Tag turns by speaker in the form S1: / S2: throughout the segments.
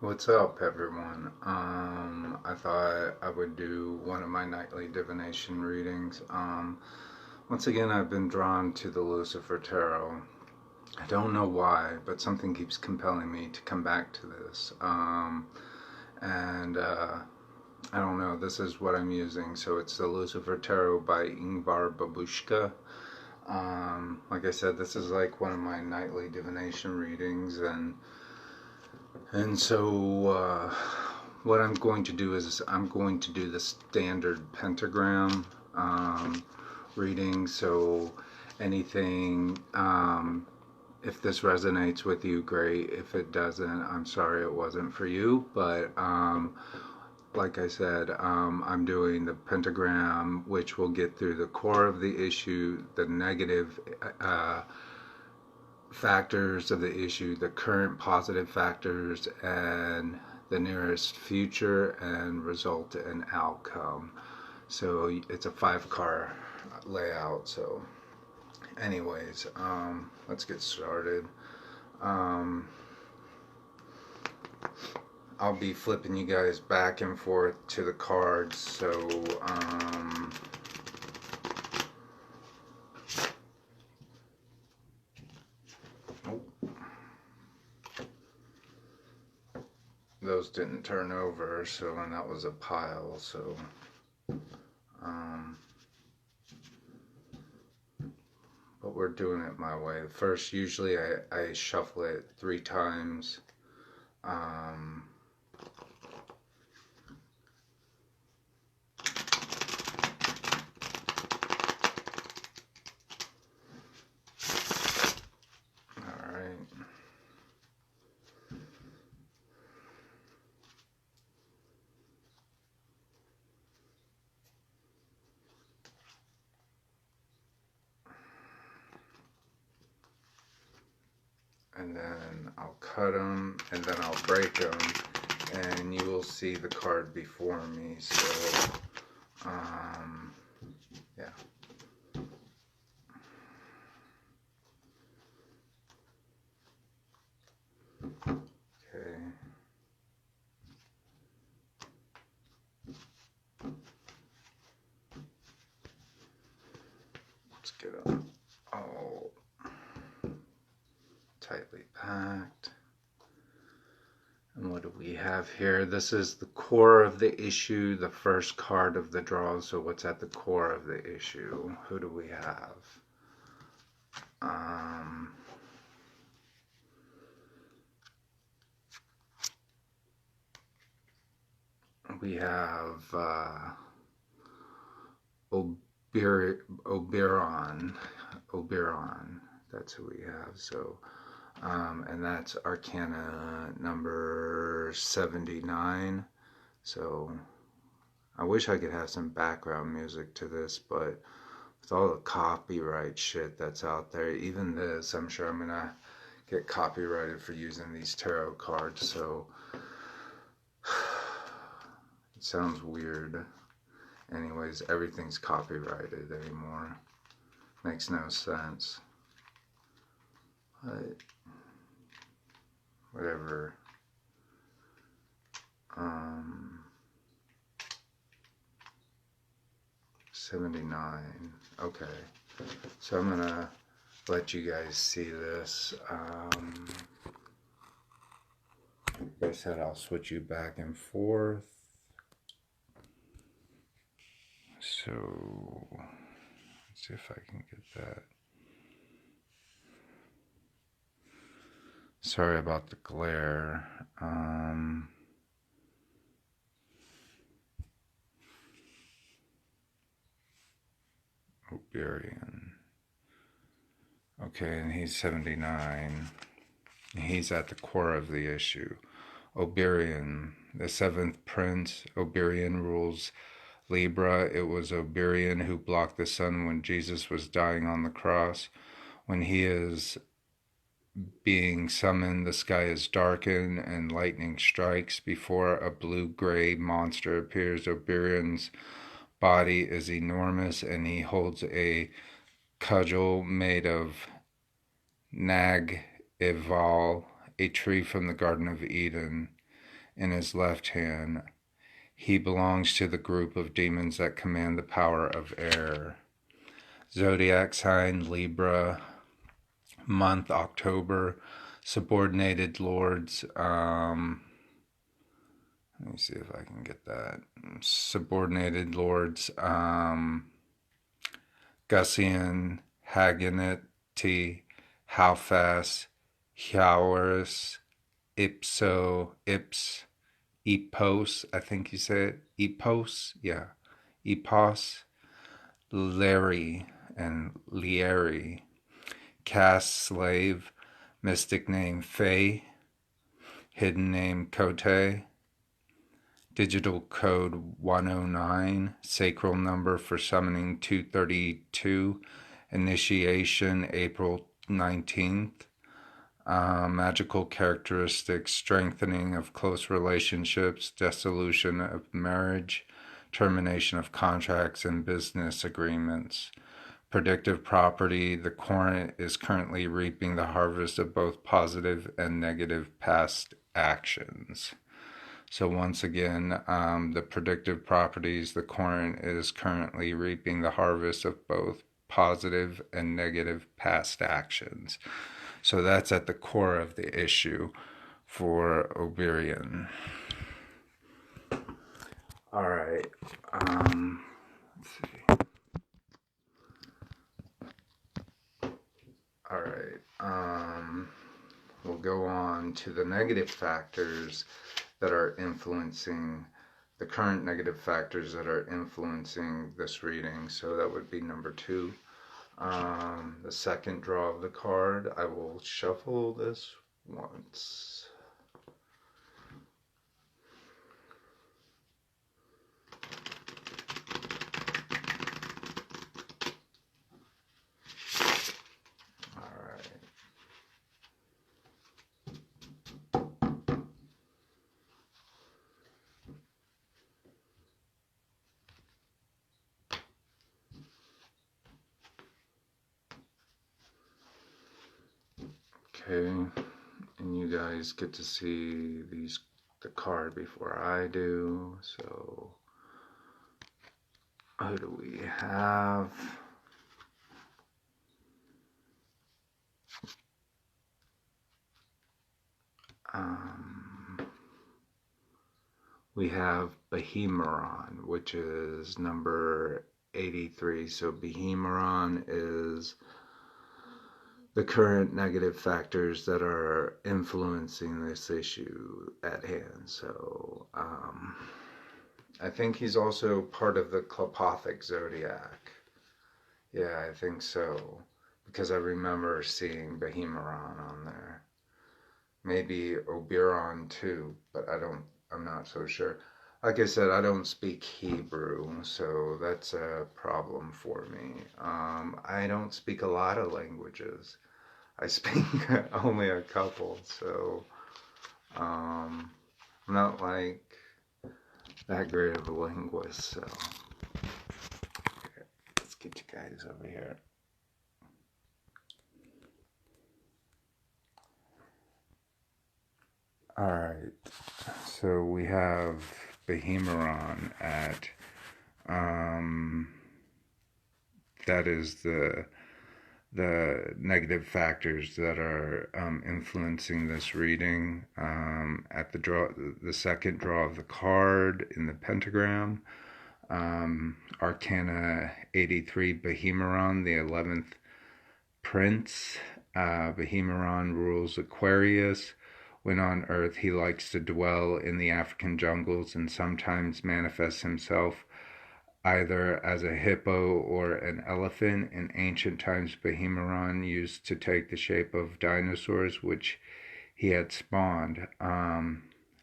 S1: What's up, everyone? I thought I would do one of my nightly divination readings. Once again, I've been drawn to the Lucifer Tarot. I don't know why, but something keeps compelling me to come back to this. And I don't know, this is what I'm using. So it's the Lucifer Tarot by Ingvar Babushka. Like I said, this is like one of my nightly divination readings, and so what I'm going to do is I'm going to do the standard pentagram reading. So anything, if this resonates with you, great. If it doesn't, I'm sorry it wasn't for you. But like I said, I'm doing the pentagram, which will get through the core of the issue, the negative factors of the issue, the current positive factors, and the nearest future, and result and outcome. So it's a 5 card layout. So anyways, let's get started. um, I'll be flipping you guys back and forth to the cards. So those didn't turn over, so, and that was a pile. So um, but we're doing it my way. First, usually I shuffle it 3 times. Um, all right. And then I'll cut them, and then I'll break them, and you will see the card before me. So, yeah. Okay. Let's get them all tightly packed. And what do we have here? This is the core of the issue, the first card of the draw. So what's at the core of the issue? Who do we have? We have Oberon. Oberon. That's who we have. So, and that's Arcana number 79. So, I wish I could have some background music to this, but with all the copyright shit that's out there, even this, I'm sure I'm gonna get copyrighted for using these tarot cards. So, it sounds weird. Anyways, everything's copyrighted anymore. Makes no sense. But whatever. 79. Okay. So I'm gonna let you guys see this. Like I said, I'll switch you back and forth. So let's see if I can get that. Sorry about the glare. Oberian. Okay, and he's 79. He's at the core of the issue. Oberian, the 7th prince. Oberian rules Libra. It was Oberian who blocked the sun when Jesus was dying on the cross. When he is being summoned, the sky is darkened and lightning strikes before a blue-gray monster appears. Oberian's body is enormous, and he holds a cudgel made of nag eval, a tree from the Garden of Eden. in his left hand. He belongs to the group of demons that command the power of air. Zodiac sign Libra, month October, subordinated lords. Let me see if I can get that. Subordinated lords. Gussian, Haganity, Halfas, Hyaurus, Ipso, Ips, Epos, I think you said Epos, yeah, Epos, Larry, and Lieri. Caste slave, mystic name Faye, hidden name Kote, digital code 109, sacral number for summoning 232, initiation April 19th, magical characteristics, strengthening of close relationships, dissolution of marriage, termination of contracts and business agreements. Predictive property, the corn is currently reaping the harvest of both positive and negative past actions. So once again, the predictive properties, the corn is currently reaping the harvest of both positive and negative past actions. So that's at the core of the issue for Oberian. All right. Let's see. All right. We'll go on to the negative factors that are influencing the current negative factors that are influencing this reading. So that would be number 2. The second draw of the card, I will shuffle this once. Okay, and you guys get to see the card before I do. So who do we have? We have Behemeron, which is number 83. So Behemeron is the current negative factors that are influencing this issue at hand. So I think he's also part of the Clopothic zodiac. Yeah, I think so, because I remember seeing Behemeron on there. Maybe Oberon too, but I'm not so sure. Like I said, I don't speak Hebrew, so that's a problem for me. I don't speak a lot of languages. I speak only a couple, so I'm not like that great of a linguist, so okay, let's get you guys over here. Alright, so we have Behemeron at, that is the negative factors that are influencing this reading. At the second draw of the card in the pentagram, Arcana 83, Behemeron, the 11th prince. Behemeron rules Aquarius. When on Earth, he likes to dwell in the African jungles and sometimes manifests himself either as a hippo or an elephant. In ancient times, Behemeron used to take the shape of dinosaurs, which he had spawned.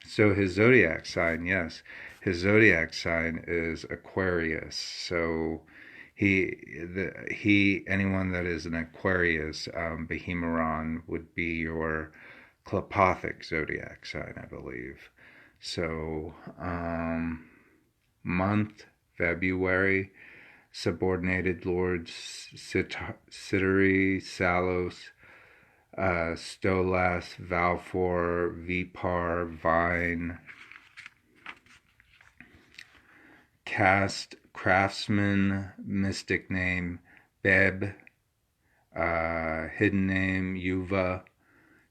S1: So his zodiac sign, yes, his zodiac sign is Aquarius. So anyone that is an Aquarius, Behemeron would be your Clopothic zodiac sign, I believe. So, month, February, subordinated lords, Citeri, Salos, Stolas, Valfor, Vipar, Vine, craftsman, mystic name Beb, hidden name Yuva,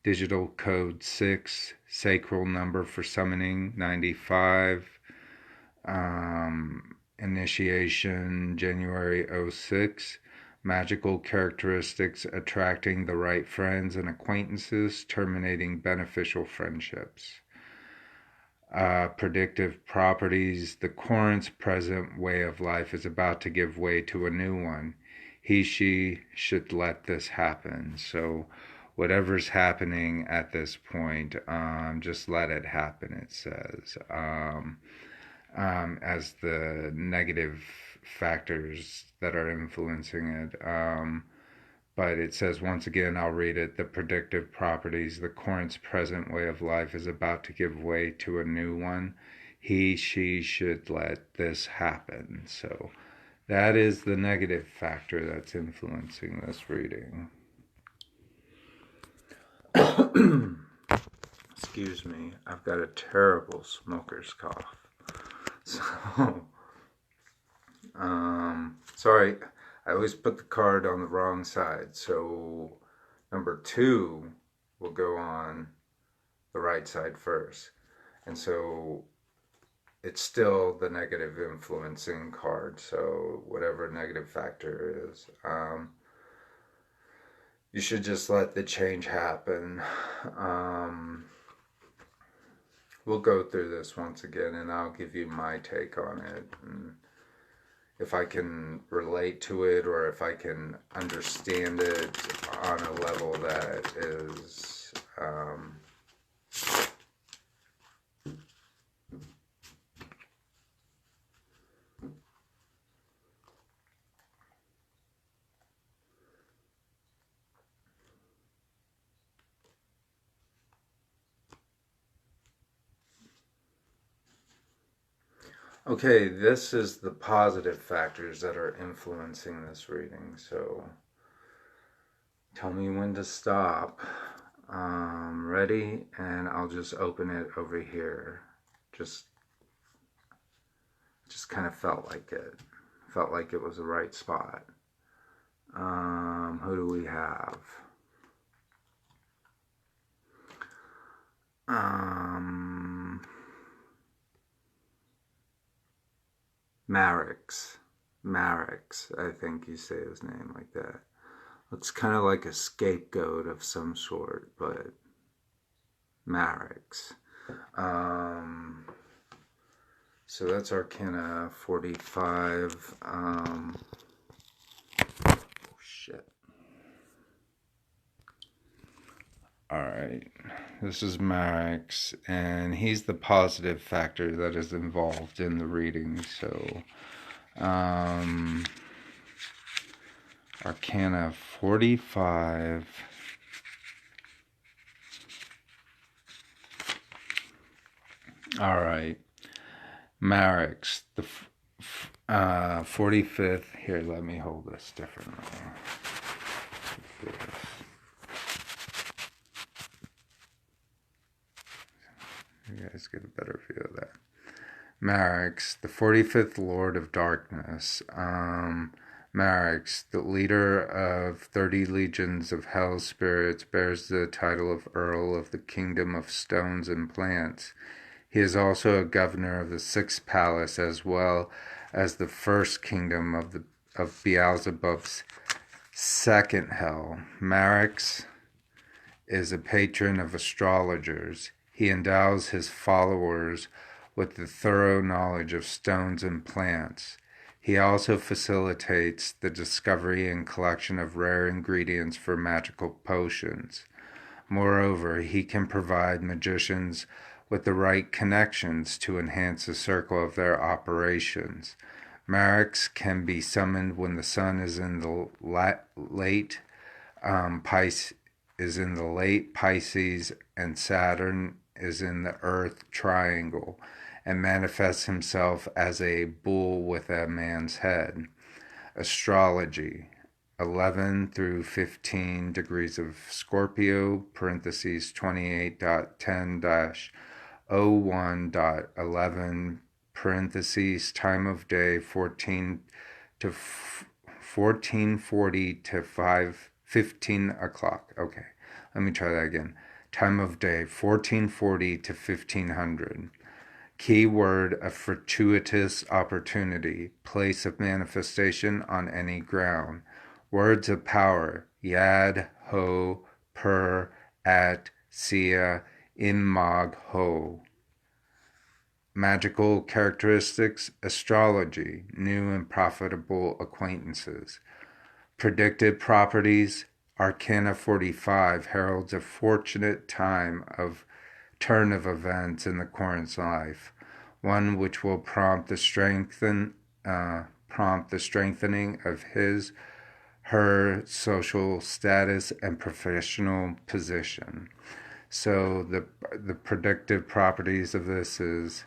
S1: digital code 6, sacral number for summoning 95, initiation January 06, magical characteristics attracting the right friends and acquaintances, terminating beneficial friendships. Predictive properties. The current's present way of life is about to give way to a new one. He, she should let this happen. So whatever's happening at this point, just let it happen, it says. As the negative factors that are influencing it. But it says, once again, I'll read it. The predictive properties, the current's present way of life is about to give way to a new one. He, she should let this happen. So that is the negative factor that's influencing this reading. Excuse me, I've got a terrible smoker's cough. So, sorry, I always put the card on the wrong side. So number 2 will go on the right side first. And so it's still the negative influencing card. So whatever negative factor is, you should just let the change happen. We'll go through this once again, and I'll give you my take on it. And if I can relate to it, or if I can understand it on a level that is okay, this is the positive factors that are influencing this reading. So tell me when to stop. Ready? And I'll just open it over here. Just kind of felt like it. Felt like it was the right spot. Who do we have? Marix, I think you say his name like that. Looks kind of like a scapegoat of some sort, but Marix. So that's Arcana 45. Oh, shit. Alright, this is Marix, and he's the positive factor that is involved in the reading. So, Arcana 45. Alright, Marix, the 45th. Here, let me hold this differently. You guys get a better view of that. Marix, the 45th Lord of Darkness. Marix, the leader of 30 legions of hell spirits, bears the title of Earl of the Kingdom of Stones and Plants. He is also a governor of the 6th Palace, as well as the 1st Kingdom of Beelzebub's 2nd Hell. Marix is a patron of astrologers. He endows his followers with the thorough knowledge of stones and plants. He also facilitates the discovery and collection of rare ingredients for magical potions. Moreover, he can provide magicians with the right connections to enhance the circle of their operations. Marix can be summoned when the sun is in the late Pisces and Saturn is in the Earth triangle, and manifests himself as a bull with a man's head. Astrology, 11 through 15 degrees of Scorpio, parentheses 28.10-01.11, parentheses, time of day 1440 to 15 o'clock. Okay, let me try that again. Time of day 1440 to 1500. Keyword, a fortuitous opportunity, place of manifestation on any ground. Words of power, yad, ho, per, at, sia, in, mag, ho. Magical characteristics, astrology, new and profitable acquaintances. Predicted properties, Arcana 45, heralds a fortunate turn of events in the Corint's life, one which will prompt the strengthening of her social status and professional position. So the predictive properties of this is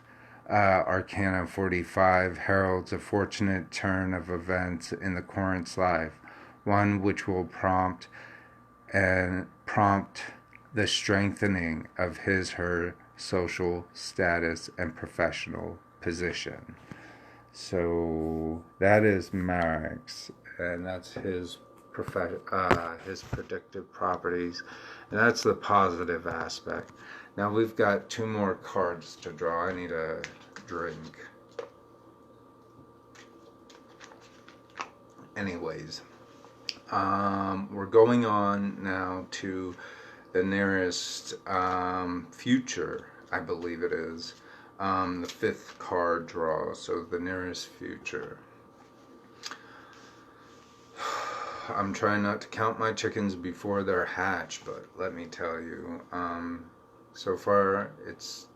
S1: Arcana 45 heralds a fortunate turn of events in the Corint's life, one which will prompt the strengthening of her social status and professional position. So that is Marek's, and that's his predictive properties, and that's the positive aspect. Now we've got 2 more cards to draw. I need a drink. Anyways, we're going on now to the nearest future, I believe it is. The 5th card draw, so the nearest future. I'm trying not to count my chickens before they're hatched, but let me tell you, so far it's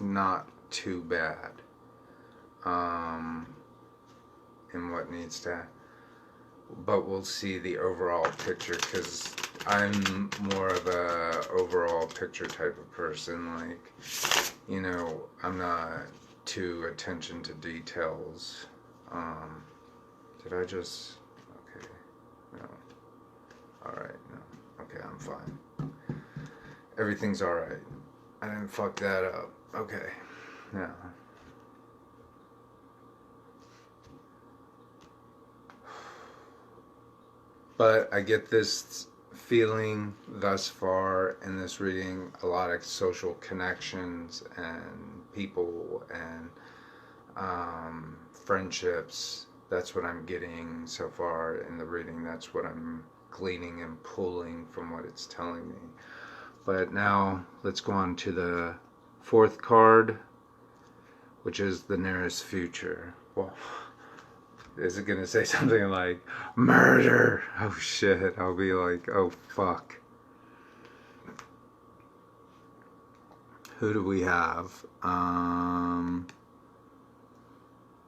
S1: not too bad in what needs to, but we'll see the overall picture, because I'm more of a overall picture type of person. Like, you know, I'm not too attention to details. Did I just... Okay, no. Alright, no. Okay, I'm fine. Everything's alright. I didn't fuck that up. Okay, now. But I get this feeling thus far in this reading, a lot of social connections and people and friendships. That's what I'm getting so far in the reading. That's what I'm gleaning and pulling from what it's telling me. But now let's go on to the 4th card, which is the nearest future. Well, is it going to say something like murder? Oh shit, I'll be like, oh fuck. Who do we have?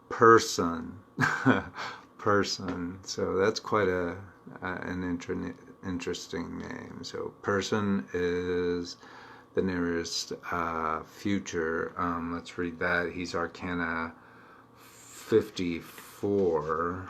S1: Person. Person. So that's quite an interesting name. So person is the nearest future. Let's read that. He's Arcana 54.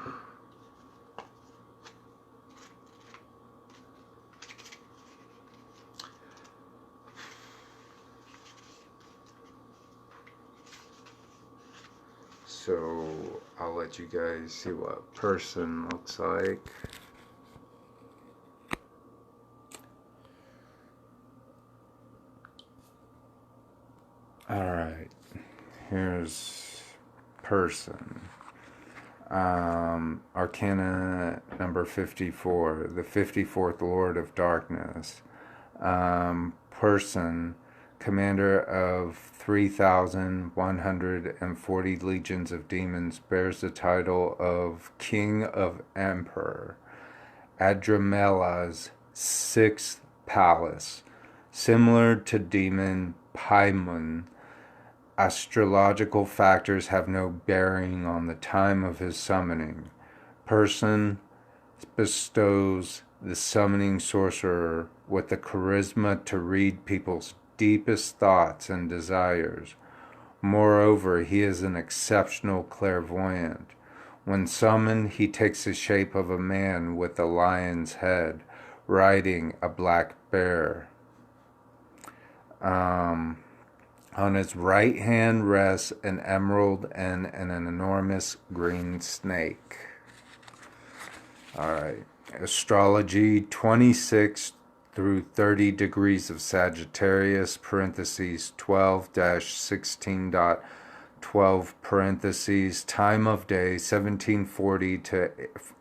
S1: So I'll let you guys see what person looks like. Alright, here's person. Arcana number 54, the 54th Lord of Darkness. Person, commander of 3,140 legions of demons, bears the title of King of Emperor. Adramela's 6th palace. Similar to demon Paimon, astrological factors have no bearing on the time of his summoning. Person bestows the summoning sorcerer with the charisma to read people's deepest thoughts and desires. Moreover, he is an exceptional clairvoyant. When summoned, he takes the shape of a man with a lion's head, riding a black bear. On his right hand rests an emerald and an enormous green snake. All right. Astrology 26 through 30 degrees of Sagittarius, parentheses 12-16.12, parentheses, time of day 1740 to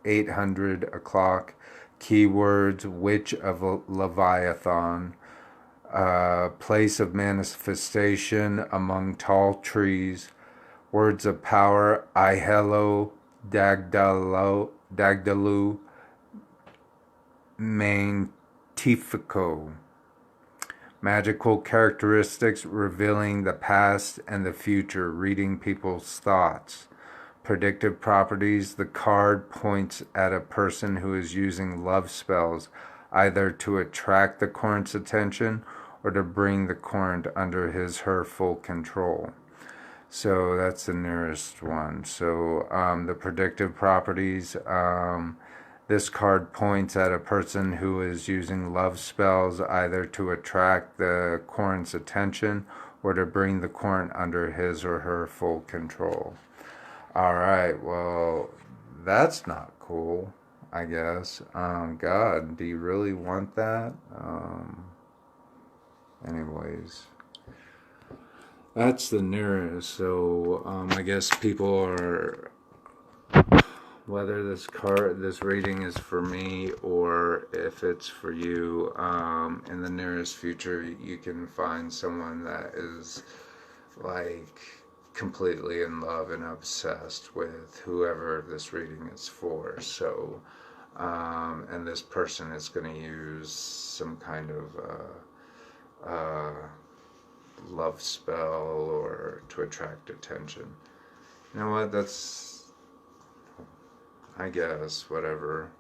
S1: 800 o'clock, keywords, witch of Leviathan, place of manifestation among tall trees, words of power, Ihelo, Dagdalu, Magnifico. Magical characteristics revealing the past and the future, reading people's thoughts. Predictive properties, the card points at a person who is using love spells, either to attract the corint's attention or to bring the corint under his/her full control. So that's the nearest one. So the predictive properties, this card points at a person who is using love spells either to attract the corint's attention or to bring the corint under his or her full control. All right, well, that's not cool, I guess. God, do you really want that? Anyways, that's the nearest. So I guess people are, whether this reading is for me or if it's for you, in the nearest future, you can find someone that is like completely in love and obsessed with whoever this reading is for. So, and this person is going to use some kind of love spell or to attract attention. You know what? That's, I guess, whatever.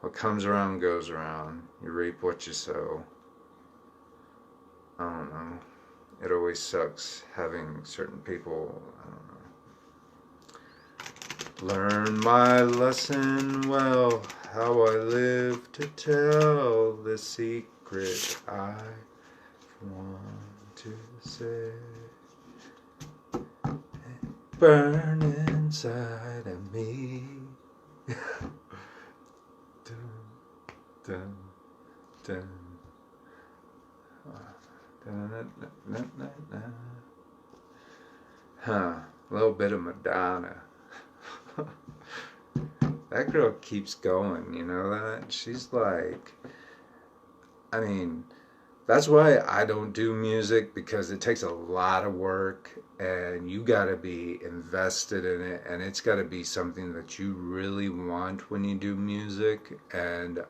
S1: What comes around goes around. You reap what you sow. I don't know. It always sucks having certain people, I don't know. Learn my lesson well, how I live to tell the secret I want to say. Burn inside of me. Dun, dun, dun. Huh, a little bit of Madonna. That girl keeps going, you know that? She's like, I mean, that's why I don't do music, because it takes a lot of work and you gotta be invested in it, and it's gotta be something that you really want when you do music, and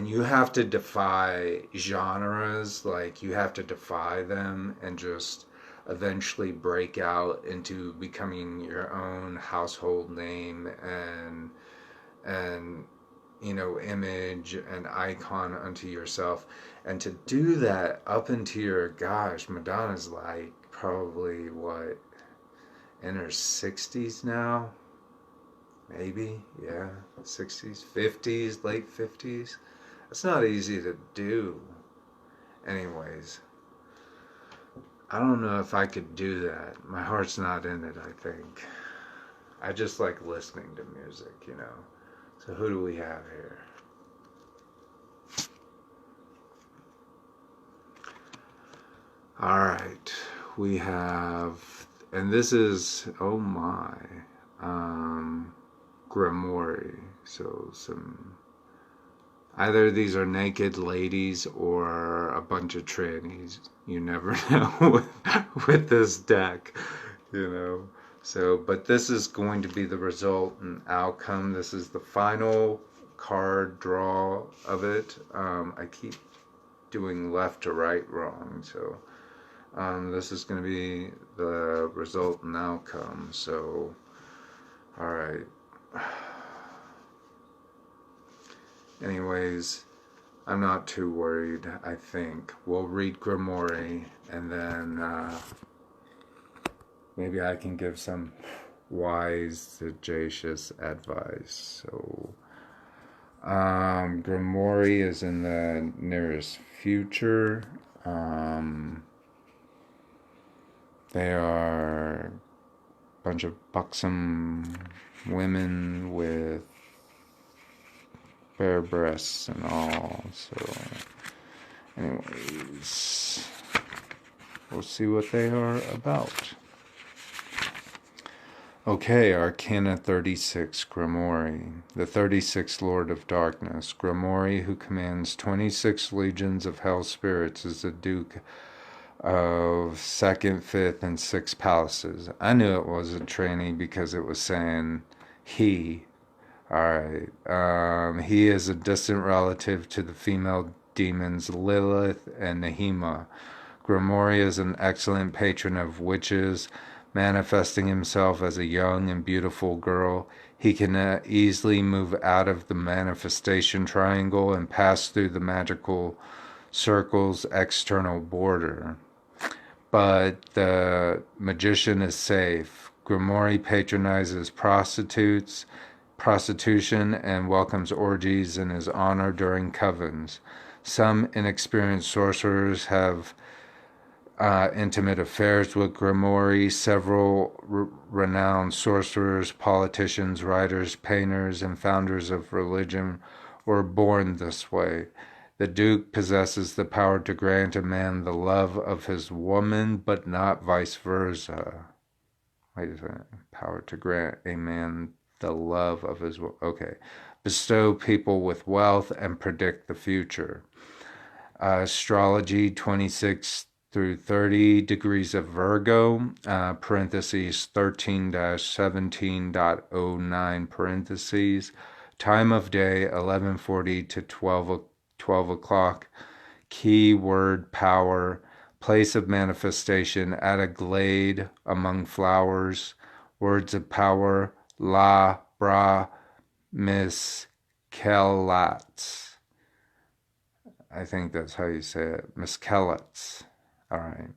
S1: you have to defy genres, like you have to defy them and just eventually break out into becoming your own household name and you know, image and icon unto yourself. And to do that up into your, gosh, Madonna's like probably what, in her 60s now? Maybe, yeah, 60s, 50s, late 50s. It's not easy to do. Anyways, I don't know if I could do that. My heart's not in it, I think. I just like listening to music, you know. So who do we have here? All right, we have, and this is, oh my, Grimoire. So some, either these are naked ladies or a bunch of trannies. You never know with this deck, you know. So, but this is going to be the result and outcome. This is the final card draw of it. I keep doing left to right wrong. So this is going to be the result and outcome. So, all right. Anyways, I'm not too worried, I think. We'll read Grimoire, and then maybe I can give some wise, sagacious advice. So, Grimoire is in the nearest future. They are a bunch of buxom women with bare breasts and all. So, anyways, we'll see what they are about. Okay, Arcana 36, Grimoire, the 36th Lord of Darkness. Grimoire, who commands 26 legions of hell spirits, is the Duke of 2nd, 5th, and 6th palaces. I knew it was a tranny because it was saying he. Alright. He is a distant relative to the female demons Lilith and Nehema. Grimoire is an excellent patron of witches, manifesting himself as a young and beautiful girl. He can easily move out of the manifestation triangle and pass through the magical circle's external border. But the magician is safe. Grimoire patronizes prostitution, and welcomes orgies in his honor during covens. Some inexperienced sorcerers have intimate affairs with Grimoire. Several renowned sorcerers, politicians, writers, painters, and founders of religion were born this way. The Duke possesses the power to grant a man the love of his woman, but not vice versa. Wait a second. Power to grant a man the love of his... Okay. Bestow people with wealth and predict the future. Astrology 26 through 30 degrees of Virgo, parentheses 13-17.09 parentheses. Time of day 11:40 to 12 o'clock. Keyword power. Place of manifestation at a glade among flowers. Words of power. La Bra Miss Kelats. I think that's how you say it. Miskelets. All right.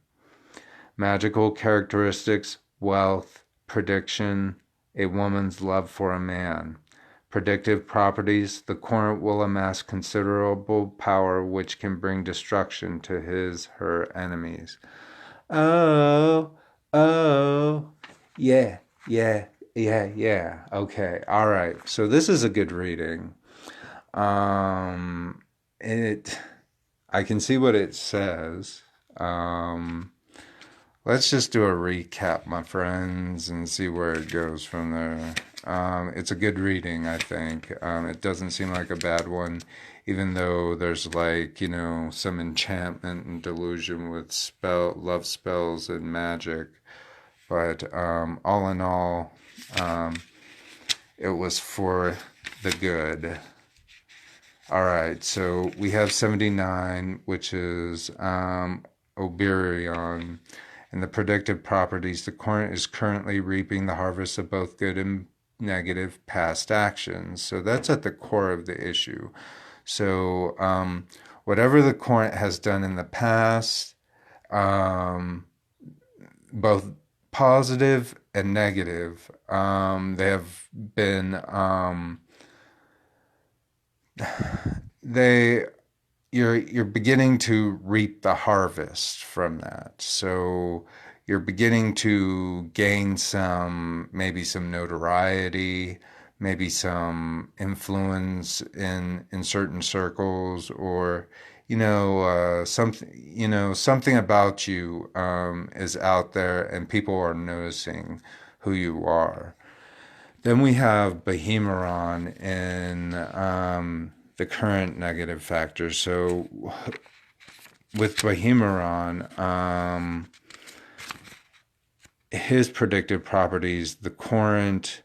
S1: Magical characteristics, wealth, prediction, a woman's love for a man. Predictive properties, the Court will amass considerable power which can bring destruction to her enemies. Oh, yeah, yeah, yeah, yeah. Okay, all right. So this is a good reading. I can see what it says. Let's just do a recap, my friends, and see where it goes from there. It's a good reading, I think. It doesn't seem like a bad one, even though there's some enchantment and delusion with love spells and magic. But all in all, it was for the good. All right, so we have 79, which is Oberon. And the predictive properties, the court is currently reaping the harvest of both good and negative past actions. So that's at the core of the issue. So whatever the court has done in the past, both positive and negative, they have been... you're beginning to reap the harvest from that. So you're beginning to gain maybe some notoriety, maybe some influence in certain circles, or something about you is out there, and people are noticing who you are. Then we have Behemeron in the current negative factors. So with Behemeron, his predictive properties, the current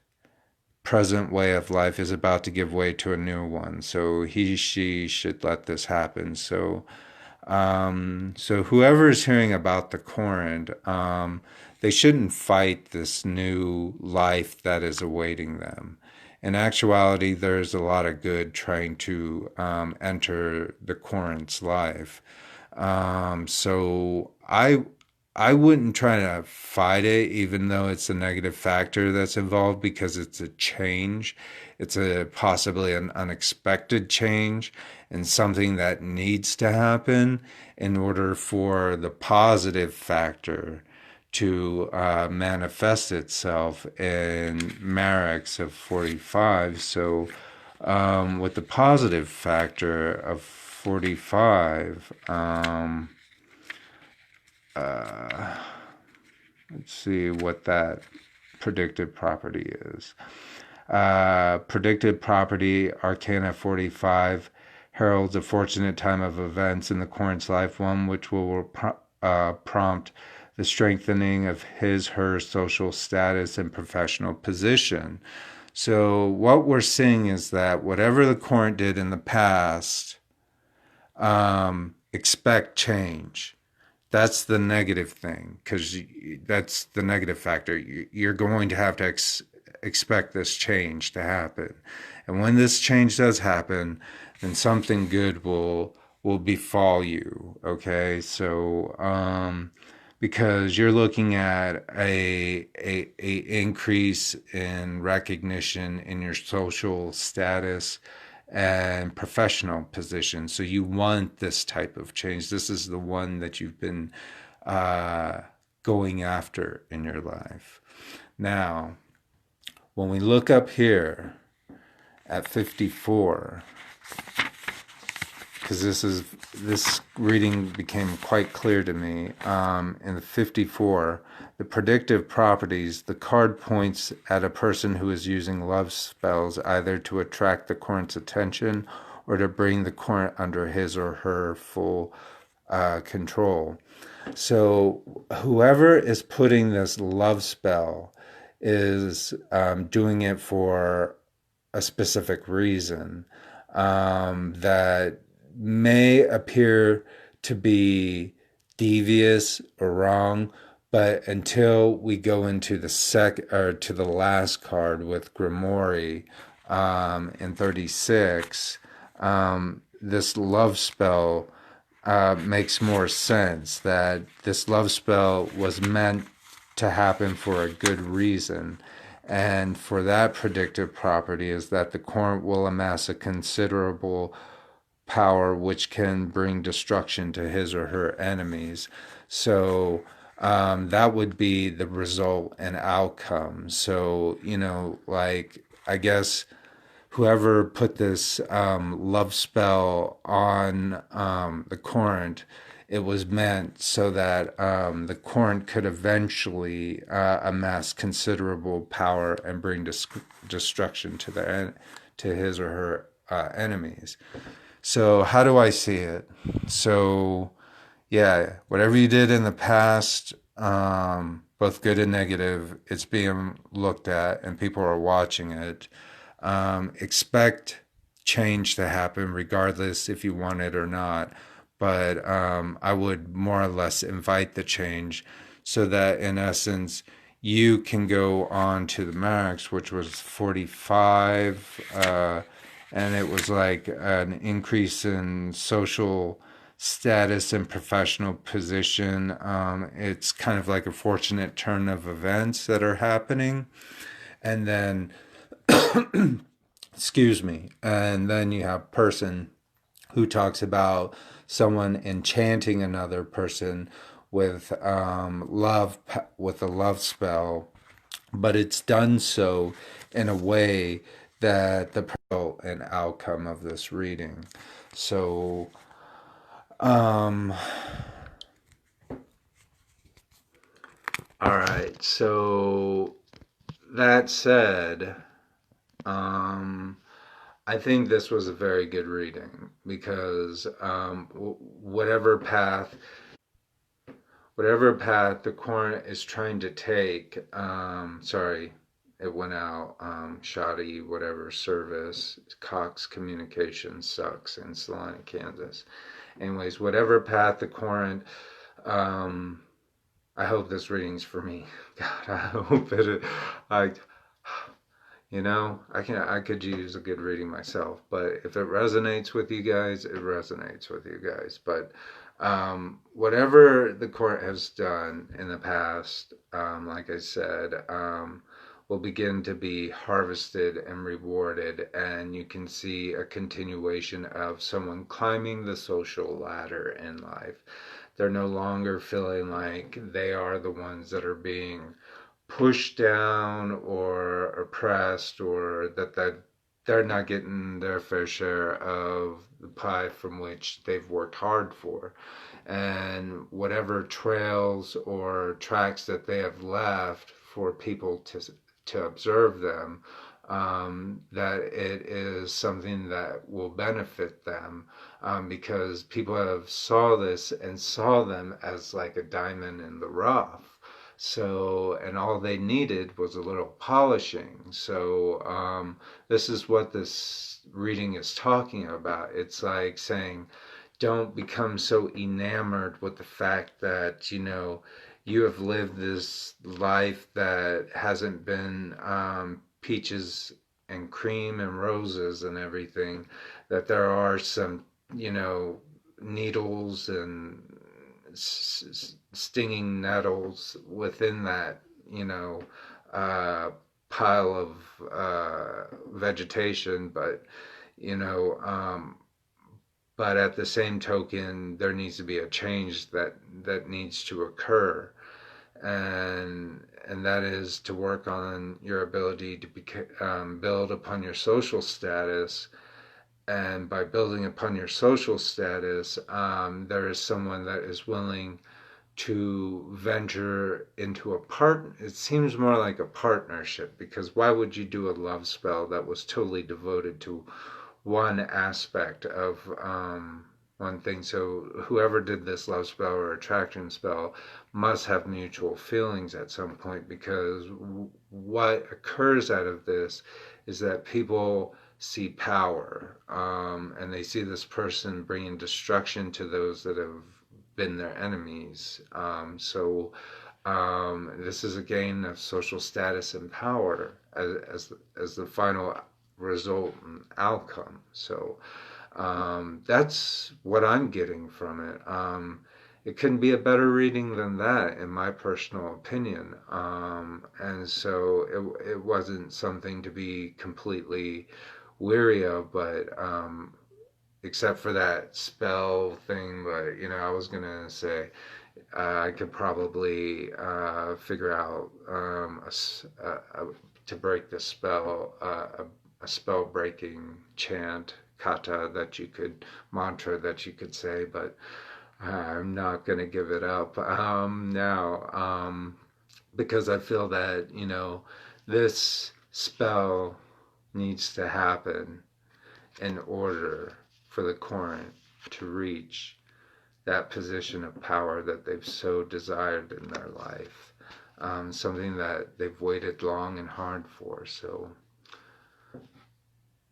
S1: present way of life is about to give way to a new one. So she should let this happen. So whoever is hearing about the current, they shouldn't fight this new life that is awaiting them. In actuality, there's a lot of good trying to enter the current's life. So I wouldn't try to fight it, even though it's a negative factor that's involved, because it's a change. It's possibly an unexpected change and something that needs to happen in order for the positive factor to manifest itself in Marex of 45. So with the positive factor of 45, let's see what that predicted property is. Predicted property, Arcana 45, heralds a fortunate time of events in the Corint's life, one which will prompt the strengthening of her social status and professional position. So what we're seeing is that whatever the Corinth did in the past, expect change. That's the negative thing, because that's the negative factor. You're going to have to expect this change to happen. And when this change does happen, then something good will befall you. Okay, so because you're looking at a increase in recognition in your social status and professional position. So you want this type of change. This is the one that you've been going after in your life. Now, when we look up here at 54, because this reading became quite clear to me. In the 54, the predictive properties, the card points at a person who is using love spells either to attract the Corint's attention or to bring the Corinth under his or her full control. So whoever is putting this love spell is doing it for a specific reason that may appear to be devious or wrong, but until we go into the last card with Grimoire in 36, this love spell makes more sense. That this love spell was meant to happen for a good reason. And for that predictive property is that the Corinth will amass a considerable power which can bring destruction to his or her enemies. So that would be the result and outcome. So, like, I guess whoever put this love spell on the Corinth, it was meant so that the Corinth could eventually amass considerable power and bring destruction to his or her enemies. So how do I see it? So yeah, whatever you did in the past, both good and negative, it's being looked at and people are watching it. Expect change to happen regardless if you want it or not. But I would more or less invite the change so that in essence you can go on to the max, which was 45, and it was like an increase in social status and professional position. It's kind of like a fortunate turn of events that are happening. And then, excuse me, and then you have person who talks about someone enchanting another person with with a love spell, but it's done so in a way that the result and outcome of this reading. So, all right. So that said, I think this was a very good reading because whatever path the Corinth is trying to take, sorry, it went out, shoddy, whatever service, Cox Communications sucks in Salina, Kansas. Anyways, whatever path the Corinth, I hope this reading's for me. God, I hope it, I could use a good reading myself, but if it resonates with you guys, it resonates with you guys. But whatever the court has done in the past, like I said, will begin to be harvested and rewarded, and you can see a continuation of someone climbing the social ladder in life. They're no longer feeling like they are the ones that are being pushed down or oppressed, or that they're not getting their fair share of the pie from which they've worked hard for. And whatever trails or tracks that they have left for people to observe them, that it is something that will benefit them, because people have saw this and saw them as like a diamond in the rough. So, and all they needed was a little polishing. So, this is what this reading is talking about. It's like saying, don't become so enamored with the fact that, you have lived this life that hasn't been peaches and cream and roses and everything, that there are some, needles and stinging nettles within that, uh, pile of vegetation, but you know, but at the same token, there needs to be a change that needs to occur, and that is to work on your ability to build upon your social status. And by building upon your social status, there is someone that is willing to venture into a it seems more like a partnership, because why would you do a love spell that was totally devoted to one aspect of one thing? So whoever did this love spell or attraction spell must have mutual feelings at some point, because what occurs out of this is that people see power, and they see this person bringing destruction to those that have been their enemies. This is a gain of social status and power as the final result and outcome. So that's what I'm getting from it. It couldn't be a better reading than that, in my personal opinion. And so it wasn't something to be completely weary of, but except for that spell thing. But I was gonna say I could probably figure out to break the spell, a spell breaking chant, kata, that you could, mantra that you could say, but I'm not going to give it up now, because I feel that, this spell needs to happen in order for the Corinth to reach that position of power that they've so desired in their life, something that they've waited long and hard for. So,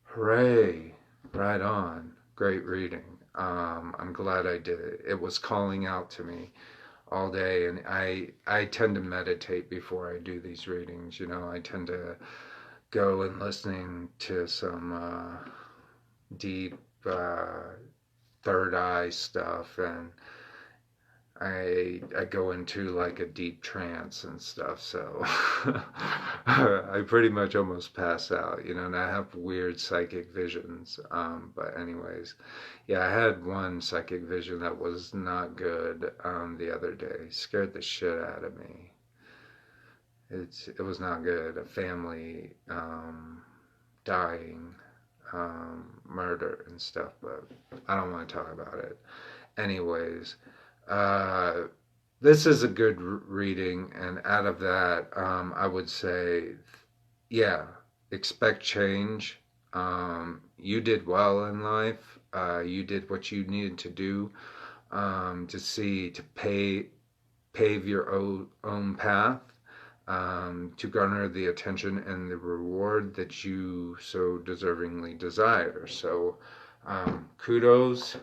S1: hooray, right on, great reading. I'm glad I did it. It was calling out to me all day, and I tend to meditate before I do these readings. I tend to go and listening to some deep third eye stuff, and I go into like a deep trance and stuff. So I pretty much almost pass out, and I have weird psychic visions. But anyways, yeah, I had one psychic vision that was not good the other day. Scared the shit out of me. It was not good. A family dying, murder and stuff, but I don't want to talk about it. Anyways, this is a good reading, and out of that, I would say, yeah, expect change. You did well in life. You did what you needed to do, to pave your own path, to garner the attention and the reward that you so deservingly desire. So, kudos,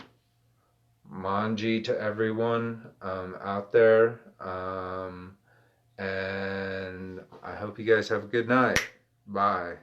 S1: manji to everyone out there, and I hope you guys have a good night. Bye.